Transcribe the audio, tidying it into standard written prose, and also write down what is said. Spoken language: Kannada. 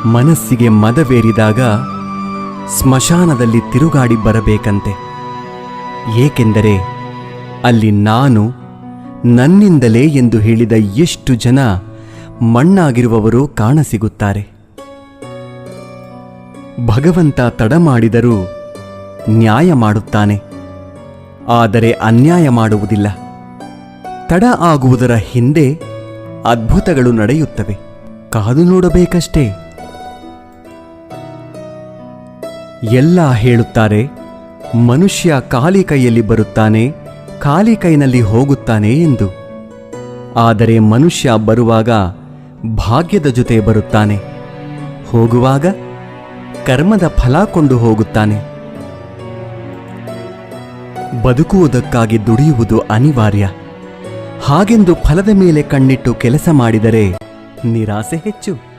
ಮನಸ್ಸಿಗೆ ಮದವೇರಿದಾಗ ಸ್ಮಶಾನದಲ್ಲಿ ತಿರುಗಾಡಿ ಬರಬೇಕಂತೆ. ಏಕೆಂದರೆ ಅಲ್ಲಿ ನಾನು ನನ್ನಿಂದಲೇ ಎಂದು ಹೇಳಿದ ಎಷ್ಟು ಜನ ಮಣ್ಣಾಗಿರುವವರು ಕಾಣಸಿಗುತ್ತಾರೆ. ಭಗವಂತ ತಡ ಮಾಡಿದರೂ ನ್ಯಾಯ ಮಾಡುತ್ತಾನೆ, ಆದರೆ ಅನ್ಯಾಯ ಮಾಡುವುದಿಲ್ಲ. ತಡ ಆಗುವುದರ ಹಿಂದೆ ಅದ್ಭುತಗಳು ನಡೆಯುತ್ತವೆ, ಕಾದು ನೋಡಬೇಕಷ್ಟೇ. ಎಲ್ಲ ಹೇಳುತ್ತಾರೆ, ಮನುಷ್ಯ ಖಾಲಿ ಕೈಯಲ್ಲಿ ಬರುತ್ತಾನೆ, ಖಾಲಿ ಕೈನಲ್ಲಿ ಹೋಗುತ್ತಾನೆ ಎಂದು. ಆದರೆ ಮನುಷ್ಯ ಬರುವಾಗ ಭಾಗ್ಯದ ಜೊತೆ ಬರುತ್ತಾನೆ, ಹೋಗುವಾಗ ಕರ್ಮದ ಫಲ ಕೊಂಡು ಹೋಗುತ್ತಾನೆ. ಬದುಕುವುದಕ್ಕಾಗಿ ದುಡಿಯುವುದು ಅನಿವಾರ್ಯ. ಹಾಗೆಂದು ಫಲದ ಮೇಲೆ ಕಣ್ಣಿಟ್ಟು ಕೆಲಸ ಮಾಡಿದರೆ ನಿರಾಸೆ ಹೆಚ್ಚು.